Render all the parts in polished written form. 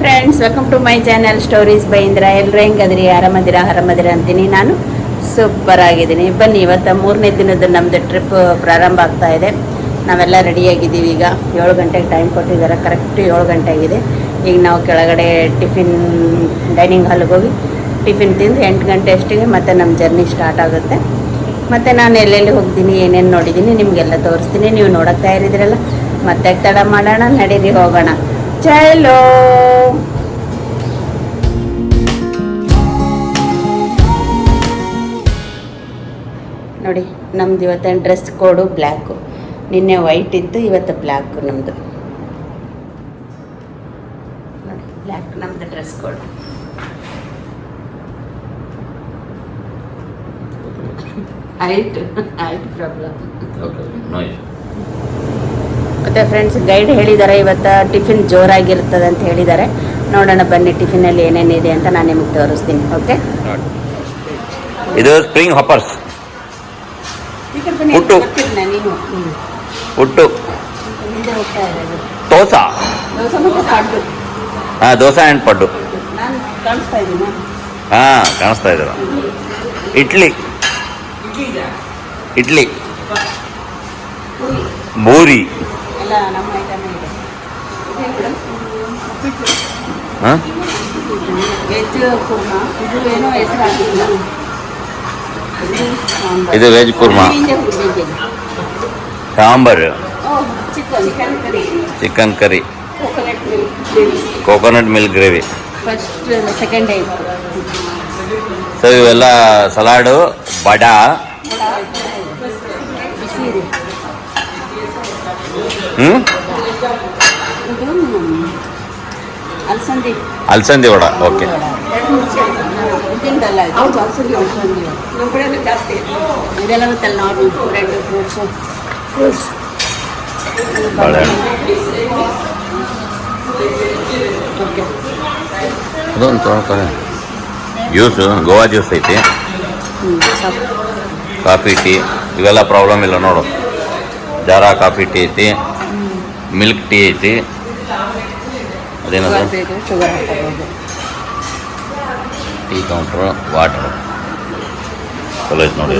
Friends, welcome to my channel stories by Indra. ಎಲ್ಲರೂ ಹೆಂಗದ್ರಿ? ಆರಾಮದಿರ ಅಂತೀನಿ. ನಾನು ಸೂಪರ್ ಆಗಿದ್ದೀನಿ. ಬನ್ನಿ, ಇವತ್ತು 3ನೇ ದಿನದ ನಮ್ಮದು ಟ್ರಿಪ್ ಪ್ರಾರಂಭ ಆಗ್ತಾ ಇದೆ. ನಾವೆಲ್ಲ ರೆಡಿಯಾಗಿದ್ದೀವಿ. ಈಗ 7 ಗಂಟೆಗೆ ಟೈಮ್ ಕೊಟ್ಟಿದ್ದಾರೆ. ಕರೆಕ್ಟ್ 7 ಗಂಟೆ ಆಗಿದೆ. ಈಗ ನಾವು ಕೆಳಗಡೆ ಟಿಫಿನ್ ಡೈನಿಂಗ್ ಹಾಲ್ಗೆ ಹೋಗಿ ಟಿಫಿನ್ ತಿಂದು 8 ಗಂಟೆ ಅಷ್ಟಿಗೆ ಮತ್ತೆ ನಮ್ಮ ಜರ್ನಿ ಸ್ಟಾರ್ಟ್ ಆಗುತ್ತೆ. ಮತ್ತು ನಾನು ಎಲ್ಲೆಲ್ಲಿ ಹೋಗ್ತೀನಿ, ಏನೇನು ನೋಡಿದ್ದೀನಿ ನಿಮಗೆಲ್ಲ ತೋರಿಸ್ತೀನಿ. ನೀವು ನೋಡೋಕ್ಕೆ ತಯಾರಿದ್ದೀರಲ್ಲ, ಮತ್ತೆ ತಡ ಮಾಡೋಣ, ನಡೀರಿ ಹೋಗೋಣ. ಚಲೋ ನೋಡಿ, ನಮ್ದು ಇವತ್ತು ಡ್ರೆಸ್ ಕೋಡು ಬ್ಲ್ಯಾಕು. ನಿನ್ನೆ ವೈಟ್ ಇತ್ತು, ಇವತ್ತು ಬ್ಲ್ಯಾಕು ನಮ್ಮದು. ನೋಡಿ, ಬ್ಲ್ಯಾಕ್ ನಮ್ಮದು ಡ್ರೆಸ್ ಕೋಡ್. Height problem. ಮತ್ತು ಫ್ರೆಂಡ್ಸ್, ಗೈಡ್ ಹೇಳಿದ್ದಾರೆ ಇವತ್ತು ಟಿಫಿನ್ ಜೋರಾಗಿರ್ತದೆ ಅಂತ ಹೇಳಿದ್ದಾರೆ. ನೋಡೋಣ ಬನ್ನಿ, ಟಿಫಿನಲ್ಲಿ ಏನೇನಿದೆ ಅಂತ ನಾನು ನಿಮಗೆ ತೋರಿಸ್ತೀನಿ. ಓಕೆ, ಇದು spring hoppers, puttu puttu, dosa dosa and paddu. ಕಾಣಿಸ್ತಾ ಇದ್ದೀರ. ಇಡ್ಲಿ ಬೂರಿ, ಇದು veg kurma, sambar, chicken curry, coconut milk gravy. So ಇವೆಲ್ಲ ಸಲಾಡು, ಬಡ, ಅಲಸಂದಿ ವಡ. ಓಕೆ, ಅದೊಂದು ತೊಗೊಳ್ತಾರೆ. ಜ್ಯೂಸು, ಗೋವಾ ಜ್ಯೂಸ್ ಐತಿ, ಕಾಫಿ ಟೀ, ಇವೆಲ್ಲ ಪ್ರಾಬ್ಲಮ್ ಇಲ್ಲ ನೋಡು. ಜಾರಾ ಕಾಫಿ ಟೀ ಐತಿ, ಮಿಲ್ಕ್ ಟೀ ಐತಿ, ಅದೇನದು ಟೀ ಕೌಂಟ್ರು, ವಾಟ್ರು, ಚಲೋ ಐತೆ ನೋಡಿ.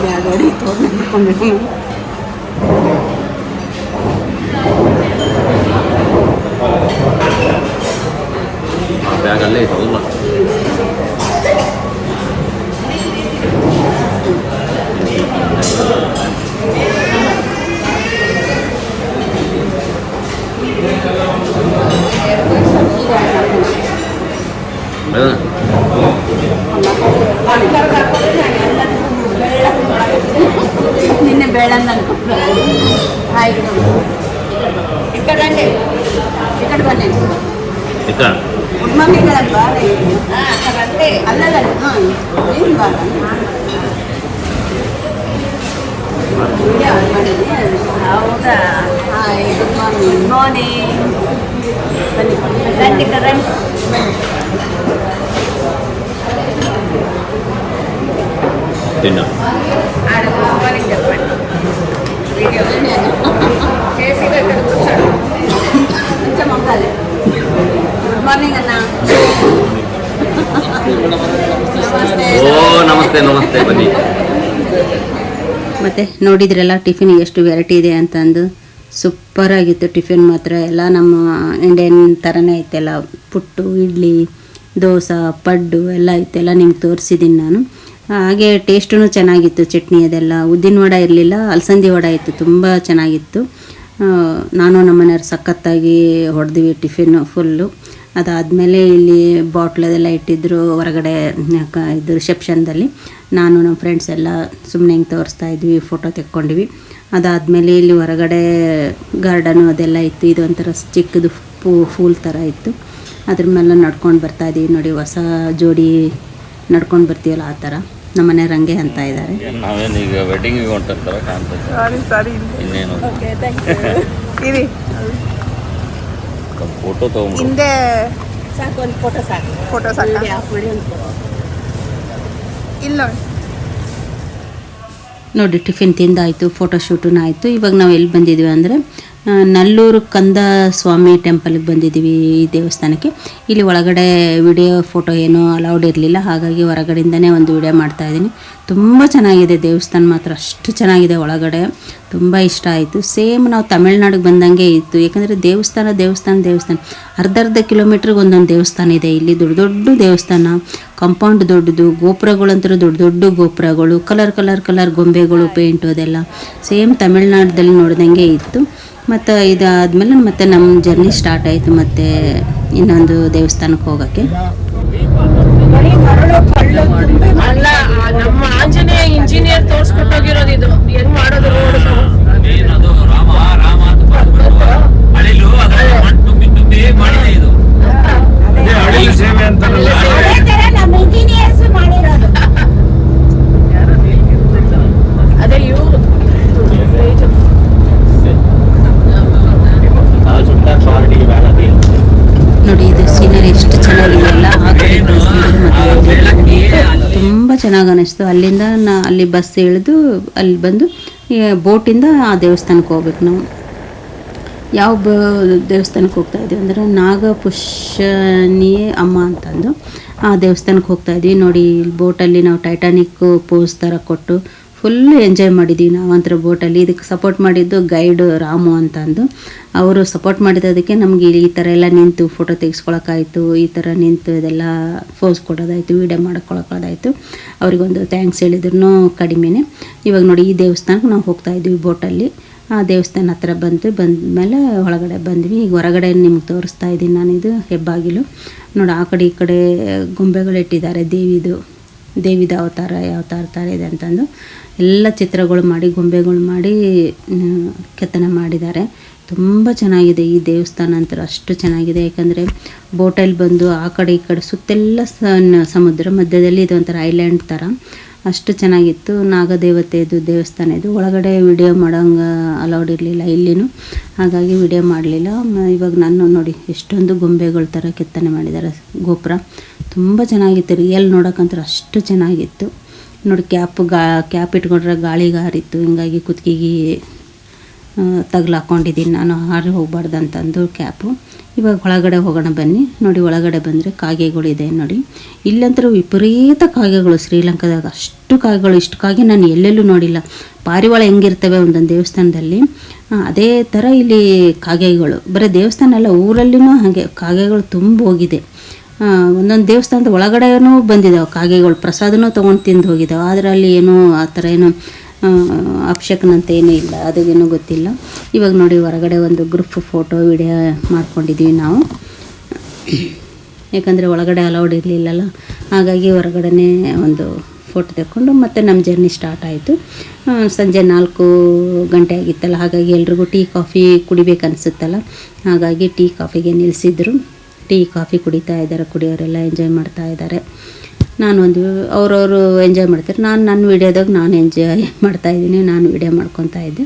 ಬ್ಯಾಗಲ್ಲೇ ಐತೆ ಅಲ್ಲ. ನಿನ್ನೆ ಬೇಡ ಗುಡ್ ಮಾರ್ನಿಂಗ್ ಅಲ್ಲಲ್ಲ, ಹೌದಾ? Hi, good morning. ಮಾರ್ನಿಂಗ್ ಬನ್ನಿ, ತಿನ್ನು. ಗುಡ್ ಮಾರ್ನಿಂಗ್ ಅಣ್ಣ. ಓ ನಮಸ್ತೆ, ಬನ್ನಿ. ಮತ್ತು ನೋಡಿದ್ರಲ್ಲ ಟಿಫಿನ್ ಎಷ್ಟು ವೆರೈಟಿ ಇದೆ ಅಂತಂದು. ಸೂಪರಾಗಿತ್ತು ಟಿಫಿನ್ ಮಾತ್ರ. ಎಲ್ಲ ನಮ್ಮ ಇಂಡಿಯನ್ ಥರನೇ ಐತೆಲ್ಲ. ಪುಟ್ಟು, ಇಡ್ಲಿ, ದೋಸೆ, ಪಡ್ಡು ಎಲ್ಲ ಐತೆಲ್ಲ ನಿಮ್ಗೆ ತೋರಿಸಿದ್ದೀನಿ ನಾನು. ಹಾಗೆ ಟೇಸ್ಟೂ ಚೆನ್ನಾಗಿತ್ತು. ಚಟ್ನಿ ಅದೆಲ್ಲ. ಉದ್ದಿನ ವಡ ಇರಲಿಲ್ಲ, ಅಲಸಂದಿ ವಡ ಇತ್ತು, ತುಂಬ ಚೆನ್ನಾಗಿತ್ತು. ನಾನು ನಮ್ಮನೆಯವ್ರು ಸಖತ್ತಾಗಿ ಹೊಡೆದ್ವಿ ಟಿಫಿನ್ನು ಫುಲ್ಲು. ಅದಾದಮೇಲೆ ಇಲ್ಲಿ ಬಾಟ್ಲದೆಲ್ಲ ಇಟ್ಟಿದ್ದರು ಹೊರಗಡೆ ಇದು ರಿಸೆಪ್ಷನ್ದಲ್ಲಿ. ನಾನು ನಮ್ಮ ಫ್ರೆಂಡ್ಸ್ ಎಲ್ಲ ಸುಮ್ಮನೆ ಹಿಂಗೆ ತೋರಿಸ್ತಾ ಇದ್ವಿ, ಫೋಟೋ ತೆಕ್ಕೊಂಡಿವಿ. ಅದಾದಮೇಲೆ ಇಲ್ಲಿ ಹೊರಗಡೆ ಗಾರ್ಡನು ಅದೆಲ್ಲ ಇತ್ತು. ಇದು ಒಂಥರ ಚಿಕ್ಕದು ಫೂಲ್ ಥರ ಇತ್ತು. ಅದ್ರ ಮೇಲೆ ನಡ್ಕೊಂಡು ಬರ್ತಾಯಿದ್ದೀವಿ ನೋಡಿ. ಹೊಸ ಜೋಡಿ ನಡ್ಕೊಂಡು ಬರ್ತೀವಲ್ಲ ಆ ಥರ. ನಮ್ಮನೆ ರಂಗೆ ಅಂತ ಇದ್ದಾರೆ. ನಾವೇನೀಗ ವೆಡ್ಡಿಂಗ್ ಹೊಂಟಂತಾರ ಕಾಣ್ತದೆ. ಇನ್ನೇನು ಫೋಟೋ ತಗೊಂಡು ಹಿಂದೆ ಸಾಕು, ಒಂದು ಫೋಟೋ ಸಾಕು. ಇಲ್ಲ ನೋಡಿ, ಟಿಫಿನ್ ತಿಂದಾಯಿತು, ಫೋಟೋಶೂಟೂ ಆಯಿತು. ಇವಾಗ ನಾವು ಎಲ್ಲಿ ಬಂದಿದ್ವಿ ಅಂದರೆ ನಲ್ಲೂರು ಕಂದ ಸ್ವಾಮಿ ಟೆಂಪಲ್ಗೆ ಬಂದಿದ್ದೀವಿ ಈ ದೇವಸ್ಥಾನಕ್ಕೆ. ಇಲ್ಲಿ ಒಳಗಡೆ ವಿಡಿಯೋ ಫೋಟೋ ಏನೂ ಅಲೌಡ್ ಇರಲಿಲ್ಲ, ಹಾಗಾಗಿ ಹೊರಗಡೆಯಿಂದನೇ ಒಂದು ವಿಡಿಯೋ ಮಾಡ್ತಾಯಿದ್ದೀನಿ. ತುಂಬ ಚೆನ್ನಾಗಿದೆ ದೇವಸ್ಥಾನ, ಮಾತ್ರ ಅಷ್ಟು ಚೆನ್ನಾಗಿದೆ. ಒಳಗಡೆ ತುಂಬ ಇಷ್ಟ ಆಯಿತು. ಸೇಮ್ ನಾವು ತಮಿಳ್ನಾಡಿಗೆ ಬಂದಂಗೆ ಇತ್ತು, ಯಾಕಂದರೆ ದೇವಸ್ಥಾನ ಅರ್ಧ ಕಿಲೋಮೀಟ್ರಿಗೆ ಒಂದೊಂದು ದೇವಸ್ಥಾನ ಇದೆ. ಇಲ್ಲಿ ದೊಡ್ಡ ದೊಡ್ಡ ದೇವಸ್ಥಾನ, ಕಾಂಪೌಂಡ್ ದೊಡ್ಡದು, ಗೋಪುರಗಳಂತೂ ದೊಡ್ಡ ಗೋಪುರಗಳು, ಕಲರ್ ಗೊಂಬೆಗಳು, ಪೇಂಟು ಅದೆಲ್ಲ ಸೇಮ್ ತಮಿಳ್ನಾಡಲ್ಲಿ ನೋಡಿದಂಗೆ ಇತ್ತು. ಮತ್ತು ಇದಾದಮೇಲೆ ಮತ್ತೆ ನಮ್ಮ ಜರ್ನಿ ಸ್ಟಾರ್ಟ್ ಆಯಿತು, ಮತ್ತು ಇನ್ನೊಂದು ದೇವಸ್ಥಾನಕ್ಕೆ ಹೋಗೋಕ್ಕೆ. ಅಲ್ಲ, ನಮ್ಮ ಆಂಜನೇಯ ಇಂಜಿನಿಯರ್ ತೋರ್ಸ್ಕೊಟ್ಟೋಗಿರೋದು ಇದು. ಹೆಂಗ್ ಮಾಡೋದು ರೋಡ್ ಅದೇ ಇವರು ನೋಡಿ, ಇದು ಸೀನರಿ ಎಷ್ಟು ಚೆನ್ನಾಗಿದೆ ಅಲ್ಲ. ಆ ಕಡೆ ತುಂಬ ಚೆನ್ನಾಗಿ ಅನ್ನಿಸ್ತು. ಅಲ್ಲಿಂದ ಅಲ್ಲಿ ಬಸ್ ಇಳಿದು ಅಲ್ಲಿ ಬಂದು ಬೋಟಿಂದ ಆ ದೇವಸ್ಥಾನಕ್ಕೆ ಹೋಗ್ಬೇಕು. ನಾವು ಯಾವ ದೇವಸ್ಥಾನಕ್ಕೆ ಹೋಗ್ತಾ ಇದ್ದೀವಿ ಅಂದರೆ ನಾಗಪುಷ್ಕರಣಿ ಅಮ್ಮ ಅಂತಂದು ಆ ದೇವಸ್ಥಾನಕ್ಕೆ ಹೋಗ್ತಾ ಇದ್ವಿ. ನೋಡಿ, ಬೋಟಲ್ಲಿ ನಾವು ಟೈಟಾನಿಕ್ ಪೋಸ್ ಥರ ಕೊಟ್ಟು ಫುಲ್ಲು ಎಂಜಾಯ್ ಮಾಡಿದ್ದೀವಿ ನಾವಂತರ ಬೋಟಲ್ಲಿ. ಇದಕ್ಕೆ ಸಪೋರ್ಟ್ ಮಾಡಿದ್ದು ಗೈಡ್ ರಾಮು ಅಂತಂದು. ಅವರು ಸಪೋರ್ಟ್ ಮಾಡಿದ್ದಕ್ಕೆ ನಮಗೆ ಈ ಥರ ಎಲ್ಲ ನಿಂತು ಫೋಟೋ ತೆಗೆಸ್ಕೊಳಕ್ಕಾಯಿತು, ಈ ಥರ ನಿಂತು ಇದೆಲ್ಲ ಫೋಸ್ ಕೊಡೋದಾಯಿತು, ವೀಡಿಯೋ ಮಾಡ್ಕೊಳಕ್ಕೋದಾಯಿತು. ಅವ್ರಿಗೊಂದು ಥ್ಯಾಂಕ್ಸ್ ಹೇಳಿದ್ರು ಕಡಿಮೆನೇ. ಇವಾಗ ನೋಡಿ, ಈ ದೇವಸ್ಥಾನಕ್ಕೆ ನಾವು ಹೋಗ್ತಾಯಿದ್ವಿ ಬೋಟಲ್ಲಿ. ಆ ದೇವಸ್ಥಾನ ಹತ್ರ ಬಂದಮೇಲೆ ಒಳಗಡೆ ಬಂದ್ವಿ. ಈಗ ಹೊರಗಡೆ ನಿಮ್ಗೆ ತೋರಿಸ್ತಾ ಇದ್ದೀನಿ ನಾನಿದು ಹೆಬ್ಬಾಗಿಲು. ನೋಡಿ, ಆ ಕಡೆ ಈ ಕಡೆ ಗೊಂಬೆಗಳಿಟ್ಟಿದ್ದಾರೆ. ದೇವಿದ ಅವತಾರ ಯಾವ ಥರ ಇದೆ ಅಂತಂದು ಎಲ್ಲ ಚಿತ್ರಗಳು ಮಾಡಿ, ಗೊಂಬೆಗಳು ಮಾಡಿ ಕೆತ್ತನೆ ಮಾಡಿದ್ದಾರೆ. ತುಂಬ ಚೆನ್ನಾಗಿದೆ ಈ ದೇವಸ್ಥಾನ ಅಂತ, ಅಷ್ಟು ಚೆನ್ನಾಗಿದೆ. ಯಾಕಂದರೆ ಬೋಟಲ್ಲಿ ಬಂದು ಆ ಕಡೆ ಈ ಕಡೆ ಸುತ್ತೆಲ್ಲ ಸಮುದ್ರ, ಮಧ್ಯದಲ್ಲಿ ಇದೊಂಥರ ಐಲ್ಯಾಂಡ್ ಥರ, ಅಷ್ಟು ಚೆನ್ನಾಗಿತ್ತು. ನಾಗದೇವತೆದು ದೇವಸ್ಥಾನ ಇದು. ಒಳಗಡೆ ವಿಡಿಯೋ ಮಾಡೋಂಗೆ ಅಲೌಡ್ ಇರಲಿಲ್ಲ ಇಲ್ಲಿನೂ, ಹಾಗಾಗಿ ವಿಡಿಯೋ ಮಾಡಲಿಲ್ಲ. ಇವಾಗ ನಾನು ನೋಡಿ ಎಷ್ಟೊಂದು ಗೊಂಬೆಗಳ ಥರ ಕೆತ್ತನೆ ಮಾಡಿದ್ದಾರೆ. ಗೋಪುರ ತುಂಬ ಚೆನ್ನಾಗಿತ್ತು, ರಿಯಲ್ ನೋಡೋಕ್ಕಂತ ಅಷ್ಟು ಚೆನ್ನಾಗಿತ್ತು. ನೋಡಿ, ಕ್ಯಾಪ್ ಇಟ್ಕೊಂಡ್ರೆ ಗಾಳಿಗೆ ಹಾರಿತ್ತು, ಹಿಂಗಾಗಿ ಕುತ್ತಿಗೆಗೆ ತಗ್ಲಾಕೊಂಡಿದ್ದೀನಿ ನಾನು, ಹಾರಿ ಹೋಗ್ಬಾರ್ದು ಅಂತಂದು ಕ್ಯಾಪು. ಇವಾಗ ಒಳಗಡೆ ಹೋಗೋಣ ಬನ್ನಿ. ನೋಡಿ, ಒಳಗಡೆ ಬಂದರೆ ಕಾಗೆಗಳಿದೆ ನೋಡಿ. ಇಲ್ಲಂತೂ ವಿಪರೀತ ಕಾಗೆಗಳು, ಶ್ರೀಲಂಕಾದಾಗ ಅಷ್ಟು ಕಾಗೆಗಳು. ಇಷ್ಟು ಕಾಗೆ ನಾನು ಎಲ್ಲೆಲ್ಲೂ ನೋಡಿಲ್ಲ. ಪಾರಿವಾಳ ಹೆಂಗಿರ್ತವೆ ಒಂದೊಂದು ದೇವಸ್ಥಾನದಲ್ಲಿ, ಅದೇ ಥರ ಇಲ್ಲಿ ಕಾಗೆಗಳು. ಬರೀ ದೇವಸ್ಥಾನ ಅಲ್ಲ, ಊರಲ್ಲಿನೂ ಹಾಗೆ ಕಾಗೆಗಳು ತುಂಬ ಹೋಗಿದೆ. ಒಂದೊಂದು ದೇವಸ್ಥಾನದ ಒಳಗಡೆನೂ ಬಂದಿದ್ದಾವೆ ಕಾಗೆಗಳು, ಪ್ರಸಾದನೂ ತೊಗೊಂಡು ತಿಂದು ಹೋಗಿದ್ದಾವೆ. ಆದರೆ ಅಲ್ಲಿ ಏನೂ ಆ ಥರ ಏನೂ ಅಪಶಕನಂತ ಏನೂ ಇಲ್ಲ, ಅದೇನೂ ಗೊತ್ತಿಲ್ಲ. ಇವಾಗ ನೋಡಿ, ಹೊರಗಡೆ ಒಂದು ಗ್ರೂಪ್ ಫೋಟೋ ವಿಡಿಯೋ ಮಾಡ್ಕೊಂಡಿದ್ದೀವಿ ನಾವು, ಯಾಕಂದರೆ ಒಳಗಡೆ ಅಲೌಡ್ ಇರಲಿಲ್ಲಲ್ಲ, ಹಾಗಾಗಿ ಹೊರಗಡೆ ಒಂದು ಫೋಟೋ ತೆಕ್ಕೊಂಡು ಮತ್ತೆ ನಮ್ಮ ಜರ್ನಿ ಸ್ಟಾರ್ಟ್ ಆಯಿತು. ಸಂಜೆ 4 ಗಂಟೆ ಆಗಿತ್ತಲ್ಲ, ಹಾಗಾಗಿ ಎಲ್ರಿಗೂ ಟೀ ಕಾಫಿ ಕುಡಿಬೇಕನ್ಸುತ್ತಲ್ಲ, ಹಾಗಾಗಿ ಟೀ ಕಾಫಿಗೆ ನಿಲ್ಲಿಸಿದ್ರು. ಟೀ ಕಾಫಿ ಕುಡಿತಾ ಇದ್ದಾರೆ, ಕುಡಿಯೋರೆಲ್ಲ ಎಂಜಾಯ್ ಮಾಡ್ತಾ ಇದ್ದಾರೆ. ಅವರವರು ಎಂಜಾಯ್ ಮಾಡ್ತಾರೆ, ನಾನು ನನ್ನ ವೀಡಿಯೋದಾಗ ನಾನು ಎಂಜಾಯ್ ಮಾಡ್ತಾಯಿದ್ದೀನಿ, ನಾನು ವೀಡಿಯೋ ಮಾಡ್ಕೊತಾ ಇದ್ದೆ.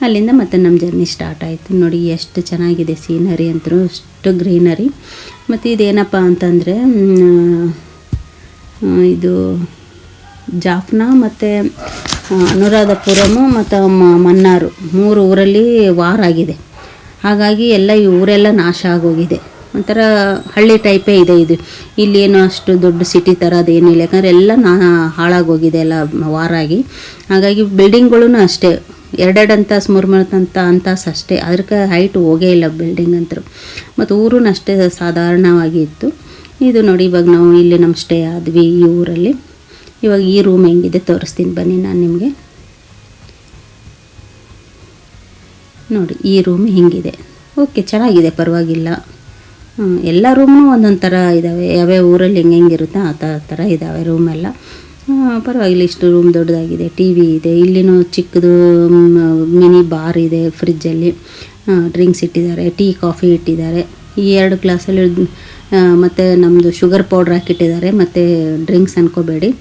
ಅಲ್ಲಿಂದ ಮತ್ತೆ ನಮ್ಮ ಜರ್ನಿ ಸ್ಟಾರ್ಟ್ ಆಯಿತು. ನೋಡಿ, ಎಷ್ಟು ಚೆನ್ನಾಗಿದೆ ಸೀನರಿ ಅಂತೂ, ಅಷ್ಟು ಗ್ರೀನರಿ. ಮತ್ತು ಇದೇನಪ್ಪ ಅಂತಂದರೆ ಇದು ಜಾಫ್ನಾ ಮತ್ತು ಅನುರಾಧಪುರಮು ಮತ್ತು ಮನ್ನಾರು 3 ಊರಲ್ಲಿ ವಾರ್ ಆಗಿದೆ. ಹಾಗಾಗಿ ಎಲ್ಲ ಈ ಊರೆಲ್ಲ ನಾಶ ಆಗೋಗಿದೆ. ಒಂಥರ ಹಳ್ಳಿ ಟೈಪೇ ಇದೆ ಇದು. ಇಲ್ಲೇನು ಅಷ್ಟು ದೊಡ್ಡ ಸಿಟಿ ಥರ ಅದೇನಿಲ್ಲ, ಯಾಕಂದರೆ ಎಲ್ಲ ಹಾಳಾಗೋಗಿದೆ ಎಲ್ಲ ವಾರಾಗಿ. ಹಾಗಾಗಿ ಬಿಲ್ಡಿಂಗ್ಗಳೂ ಅಷ್ಟೇ 2 ಅಂತಸ್ತು 3 ಅಂತಸ್ತು ಅಷ್ಟೇ, ಅದಕ್ಕೆ ಹೈಟ್ ಹೋಗೇ ಇಲ್ಲ ಬಿಲ್ಡಿಂಗ್ ಅಂತೂ. ಮತ್ತು ಊರೂ ಅಷ್ಟೇ ಸಾಧಾರಣವಾಗಿ ಇತ್ತು. ಇದು ನೋಡಿ, ಇವಾಗ ನಾವು ಇಲ್ಲಿ ನಮ್ಮ ಸ್ಟೇ ಆದ್ವಿ ಈ ಊರಲ್ಲಿ. ಇವಾಗ ಈ ರೂಮ್ ಹೆಂಗಿದೆ ತೋರಿಸ್ತೀನಿ ಬನ್ನಿ ನಾನು ನಿಮಗೆ. ನೋಡಿ, ಈ ರೂಮ್ ಹಿಂಗಿದೆ. ಓಕೆ, ಚೆನ್ನಾಗಿದೆ, ಪರವಾಗಿಲ್ಲ. ಎಲ್ಲ ರೂಮು ಒಂದೊಂದು ಥರ ಇದ್ದಾವೆ, ಯಾವ್ಯಾವ ಊರಲ್ಲಿ ಹೆಂಗಿರುತ್ತೆ ಆ ಥರ ಇದ್ದಾವೆ ರೂಮೆಲ್ಲ. ಪರವಾಗಿಲ್ಲ, ಇಷ್ಟು ರೂಮ್ ದೊಡ್ಡದಾಗಿದೆ. ಟಿ ವಿ ಇದೆ, ಇಲ್ಲಿನೂ ಚಿಕ್ಕದು ಮಿನಿ ಬಾರ್ ಇದೆ. ಫ್ರಿಜ್ಜಲ್ಲಿ ಡ್ರಿಂಕ್ಸ್ ಇಟ್ಟಿದ್ದಾರೆ, ಟೀ ಕಾಫಿ ಇಟ್ಟಿದ್ದಾರೆ. ಈ 2 ಗ್ಲಾಸಲ್ಲಿ ಮತ್ತು ನಮ್ಮದು ಶುಗರ್ ಪೌಡ್ರ್ ಹಾಕಿಟ್ಟಿದ್ದಾರೆ. ಮತ್ತು ಡ್ರಿಂಕ್ಸ್ ಅನ್ಕೋಬೇಡಿ,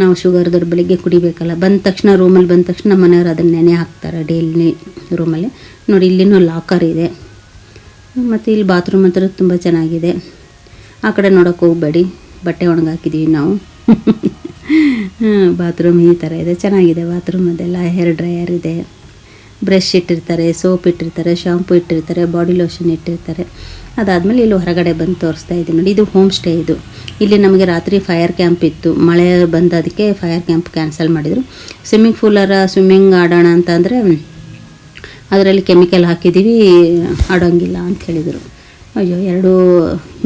ನಾವು ಶುಗರ್ದವ್ರು ಬೆಳಿಗ್ಗೆ ಕುಡಿಬೇಕಲ್ಲ. ಬಂದ ತಕ್ಷಣ ರೂಮಲ್ಲಿ ಬಂದ ತಕ್ಷಣ ನಮ್ಮ ಮನೆಯವ್ರು ಅದನ್ನು ನೆನೆ ಹಾಕ್ತಾರೆ ಡೈಲಿ ರೂಮಲ್ಲಿ. ನೋಡಿ, ಇಲ್ಲಿನೂ ಲಾಕರ್ ಇದೆ. ಮತ್ತು ಇಲ್ಲಿ ಬಾತ್ರೂಮ್ ಹತ್ರ ತುಂಬ ಚೆನ್ನಾಗಿದೆ. ಆ ಕಡೆ ನೋಡೋಕೆ ಹೋಗಬೇಡಿ, ಬಟ್ಟೆ ಒಣಗಾಕಿದ್ದೀವಿ ನಾವು. ಬಾತ್ರೂಮ್ ಈ ಥರ ಇದೆ, ಚೆನ್ನಾಗಿದೆ ಬಾತ್ರೂಮ್. ಅದೆಲ್ಲ ಹೇರ್ ಡ್ರೈಯರ್ ಇದೆ. ಬ್ರಷ್ ಇಟ್ಟಿರ್ತಾರೆ, ಸೋಪ್ ಇಟ್ಟಿರ್ತಾರೆ, ಶಾಂಪು ಇಟ್ಟಿರ್ತಾರೆ, ಬಾಡಿ ಲೋಷನ್ ಇಟ್ಟಿರ್ತಾರೆ. ಅದಾದಮೇಲೆ ಇಲ್ಲಿ ಹೊರಗಡೆ ಬಂದು ತೋರಿಸ್ತಾ ಇದ್ದೀನಿ ನೋಡಿ. ಇದು ಹೋಮ್ ಸ್ಟೇ. ಇದು ಇಲ್ಲಿ ನಮಗೆ ರಾತ್ರಿ ಫೈರ್ ಕ್ಯಾಂಪ್ ಇತ್ತು, ಮಳೆ ಬಂದದಕ್ಕೆ ಫೈರ್ ಕ್ಯಾಂಪ್ ಕ್ಯಾನ್ಸಲ್ ಮಾಡಿದರು. ಸ್ವಿಮ್ಮಿಂಗ್ ಆಡೋಣ ಅಂತಂದರೆ ಅದರಲ್ಲಿ ಕೆಮಿಕಲ್ ಹಾಕಿದ್ದೀವಿ, ಆಡೋಂಗಿಲ್ಲ ಅಂತ ಹೇಳಿದರು. ಅಯ್ಯೋ, ಎರಡೂ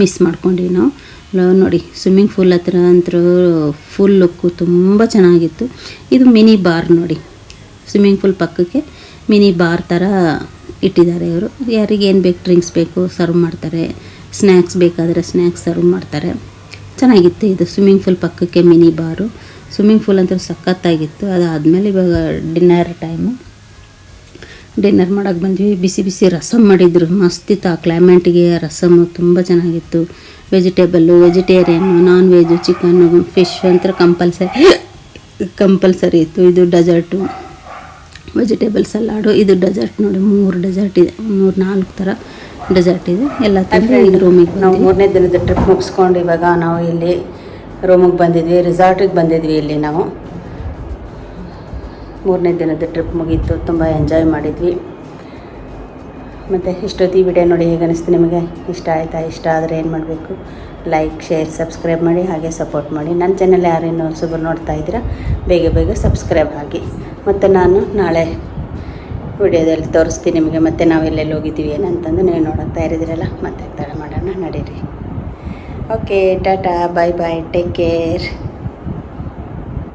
ಮಿಸ್ ಮಾಡ್ಕೊಂಡ್ವಿ ನಾವು. ನೋಡಿ, ಸ್ವಿಮ್ಮಿಂಗ್ ಪೂಲ್ ಹತ್ರ ಅಂತೂ ಫುಲ್ ಲುಕ್ಕು ತುಂಬ ಚೆನ್ನಾಗಿತ್ತು. ಇದು ಮಿನಿ ಬಾರ್ ನೋಡಿ, ಸ್ವಿಮ್ಮಿಂಗ್ ಪೂಲ್ ಪಕ್ಕಕ್ಕೆ ಮಿನಿ ಬಾರ್ ಥರ ಇಟ್ಟಿದ್ದಾರೆ ಇವರು. ಯಾರಿಗೆ ಏನು ಬೇಕು, ಡ್ರಿಂಕ್ಸ್ ಬೇಕು ಸರ್ವ್ ಮಾಡ್ತಾರೆ, ಸ್ನ್ಯಾಕ್ಸ್ ಬೇಕಾದರೆ ಸ್ನ್ಯಾಕ್ಸ್ ಸರ್ವ್ ಮಾಡ್ತಾರೆ. ಚೆನ್ನಾಗಿತ್ತು ಇದು ಸ್ವಿಮ್ಮಿಂಗ್ ಪೂಲ್ ಪಕ್ಕಕ್ಕೆ ಮಿನಿ ಬಾರು. ಸ್ವಿಮ್ಮಿಂಗ್ ಪೂಲ್ ಅಂತೂ ಸಖತ್ತಾಗಿತ್ತು. ಅದಾದಮೇಲೆ ಇವಾಗ ಡಿನ್ನರ್ ಮಾಡೋಕ್ಕೆ ಬಂದ್ವಿ. ಬಿಸಿ ಬಿಸಿ ರಸಮ್ ಮಾಡಿದ್ರು, ಮಸ್ತಿತ್ತು. ಆ ಕ್ಲೈಮೇಟಿಗೆ ರಸಮ್ಮು ತುಂಬ ಚೆನ್ನಾಗಿತ್ತು. Vegetarian, non veg, chicken, fish ಅಂತ ಕಂಪಲ್ಸರಿ ಇತ್ತು. ಇದು ಡೆಸರ್ಟು, ವೆಜಿಟೇಬಲ್ ಸಲಾಡು, ಇದು ಡೆಸರ್ಟ್ ನೋಡಿ. 3 ಡೆಸರ್ಟ್ ಇದೆ, 4 ಥರ ಡೆಸರ್ಟ್ ಇದೆ. ಎಲ್ಲ ತಂದು ಈಗ ರೂಮಿಗೆ ನಾವು 3ನೇ ದಿನದ ಟ್ರಿಪ್ ಮುಗಿಸ್ಕೊಂಡು ಇವಾಗ ನಾವು ಇಲ್ಲಿ ರೂಮಿಗೆ ಬಂದಿದ್ವಿ. ರಿಸಾರ್ಟಿಗೆ ಬಂದಿದ್ವಿ. ಇಲ್ಲಿ ನಾವು 3ನೇ ದಿನದ ಟ್ರಿಪ್ ಮುಗೀತು. ತುಂಬ ಎಂಜಾಯ್ ಮಾಡಿದ್ವಿ. ಮತ್ತು ಇಷ್ಟೊತ್ತು ಈ ವಿಡಿಯೋ ನೋಡಿ ಹೇಗೆ ಅನಿಸ್ತು ನಿಮಗೆ? ಇಷ್ಟ ಆಯಿತಾ? ಇಷ್ಟ ಆದರೆ ಏನು ಮಾಡಬೇಕು? ಲೈಕ್, ಶೇರ್, ಸಬ್ಸ್ಕ್ರೈಬ್ ಮಾಡಿ, ಹಾಗೆ ಸಪೋರ್ಟ್ ಮಾಡಿ. ನನ್ನ ಚಾನಲ್ ಯಾರೇನು ಹೊಸಬರು ನೋಡ್ತಾ ಇದ್ದೀರಾ ಬೇಗ ಸಬ್ಸ್ಕ್ರೈಬ್ ಆಗಿ. ಮತ್ತು ನಾನು ನಾಳೆ ವಿಡಿಯೋದಲ್ಲಿ ತೋರಿಸ್ತೀನಿ ನಿಮಗೆ. ಮತ್ತು ನಾವು ಎಲ್ಲೆಲ್ಲಿ ಹೋಗಿದ್ದೀವಿ ಏನಂತಂದು ನೀವು ನೋಡ್ತಾ ಇರಿದ್ದೀರಲ್ಲ. ಮತ್ತೆ ತಡ ಮಾಡೋಣ, ನಡೀರಿ. ಓಕೆ, ಟಾಟಾ, ಬಾಯ್ ಬಾಯ್, ಟೇಕ್ ಕೇರ್.